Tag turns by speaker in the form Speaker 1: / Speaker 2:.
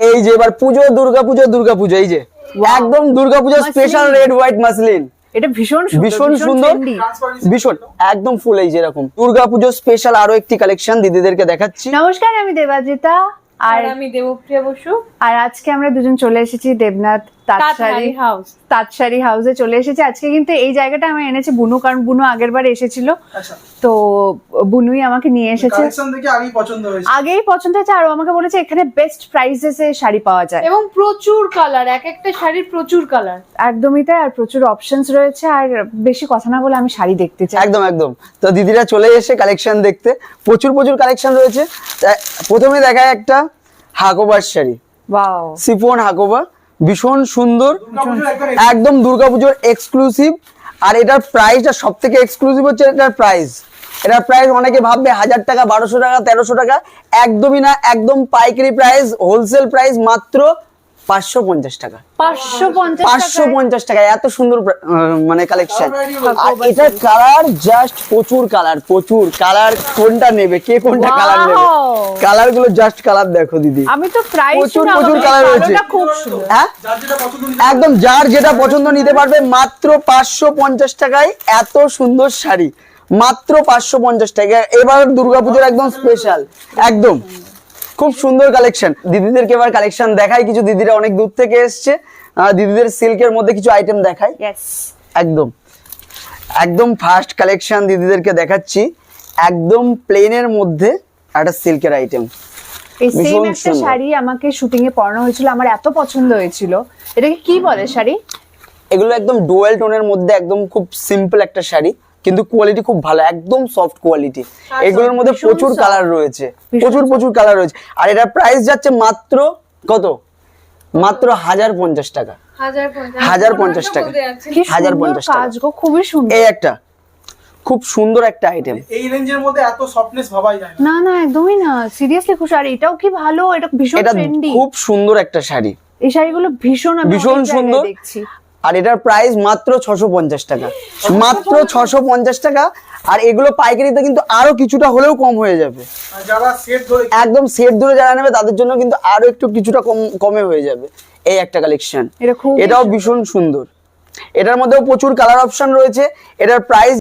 Speaker 1: এই যে এবার পুজো দুর্গাপুজো এই যে একদম Durga Puja special red white muslin.
Speaker 2: এটা ভীষণ
Speaker 1: সুন্দর ভীষণ একদম ফুল এই যে এরকম দুর্গাপুজো স্পেশাল আরো একটি কালেকশন দিদিদেরকে দেখাচ্ছি।
Speaker 2: নমস্কার, আমি দেবাজিতা
Speaker 3: আর আমি দেবপ্রিয়া বসু।
Speaker 2: আর আজকে আমরা দুজন চলে এসেছি দেবনাথ তাঁতশাড়ি হাউসে চলে এসেছি। আজকে কিন্তু এই জায়গাটা আমি এনেছি বুনু, কারণ বুনু আগের বার এসেছিল, তো বুনুই আমাকে নিয়ে এসেছে। আগেই পছন্দ হয়েছে, আর আমাকে বলেছে এখানে বেস্ট প্রাইসেসে শাড়ি পাওয়া যায়
Speaker 3: এবং প্রচুর কালার, এক একটা শাড়ির প্রচুর কালার।
Speaker 2: একদমই তাই, আর প্রচুর অপশনস রয়েছে। আর বেশি কথা না বলে আমি শাড়ি দেখতে চাই।
Speaker 1: একদম তো দিদিরা চলে এসে কালেকশন দেখতে, প্রচুর কালেকশন রয়েছে। প্রথমে দেখায় একটা হাকোবার শাড়ি,
Speaker 2: ওয়াও,
Speaker 1: সিফন হাকোবা, ভীষণ সুন্দর, একদম দুর্গাপুজোর এক্সক্লুসিভ। আর এটার প্রাইসটা সব থেকে এক্সক্লুসিভ হচ্ছে এটার প্রাইস। এটার প্রাইস অনেকে ভাববে 1000 টাকা, 1200 টাকা, 1300 টাকা, একদমই না, একদম পাইকারি প্রাইস, হোলসেল প্রাইস মাত্র 550 টাকা। 550 টাকা, এত সুন্দর মানে কালেকশন। আর এটার কালার জাস্ট প্রচুর কালার, কোনটা নেবে, কে কোনটা কালার নেবে, কালার গুলো জাস্ট কালার দেখো দিদি।
Speaker 2: আমি তো প্রাইস
Speaker 1: প্রচুর কালার রয়েছে, হ্যাঁ একদম যার যেটা পছন্দ নিতে পারবে মাত্র 550 টাকায়। এত সুন্দর শাড়ি মাত্র 550 টাকা। এবার দুর্গাপুজোর একদম স্পেশাল, একদম খুব সুন্দর কালেকশন। দিদিদেরকে এবার কালেকশন দেখাই, কিছু দিদিরা অনেক দূর থেকে এসছে, দিদিদের সিল্কের মধ্যে কিছু আইটেম দেখাই। একদম ফার্স্ট কালেকশন দিদিদেরকে দেখাচ্ছি, একদম প্লেনের মধ্যে একটা সিল্কের আইটেম।
Speaker 2: এই সেম একটা শাড়ি আমাকে শুটিং এ পরানো হয়েছিল, আমার এত পছন্দ হয়েছিল। এটাকে কি বলে শাড়ি?
Speaker 1: এগুলো একদম ডুয়াল টোনের মধ্যে, একদম খুব সিম্পল একটা শাড়ি, কিন্তু কোয়ালিটি খুব ভালো, একদম সফট কোয়ালিটি। এগুলোর মধ্যে প্রচুর কালার রয়েছে, প্রচুর কালার রয়েছে। আর এটা প্রাইস যাচ্ছে মাত্র কত? মাত্র 1050 টাকা। 1050 টাকা, 1050 টাকা।
Speaker 2: খুবই সুন্দর।
Speaker 1: এই একটা খুব সুন্দর একটা আইটেম।
Speaker 4: এই রেঞ্জের মধ্যে এত সফটনেস ভাবাই যায়
Speaker 2: না। না একদমই না, সিরিয়াসলি খুশি। আর এটাও কি ভালো, এটা ভীষণ ট্রেন্ডি,
Speaker 1: খুব সুন্দর একটা শাড়ি।
Speaker 2: এই শাড়িগুলো ভীষণ
Speaker 1: সুন্দর।
Speaker 2: দেখছি।
Speaker 1: আর এটার প্রাইস মাত্র 650 টাকা, মাত্র 650 টাকা। আর এগুলো পাইকারিতে কিন্তু আরো কিছুটা হলেও কম হয়ে যাবে।
Speaker 4: যারা সেট ধরে,
Speaker 1: একদম সেট ধরে যারা নেবে তাদের জন্য কিন্তু আরো একটু কিছুটা কমে হয়ে যাবে। এই একটা কালেকশন, এটাও ভীষণ সুন্দর। এটার মধ্যেও প্রচুর কালার অপশন রয়েছে। এটার প্রাইস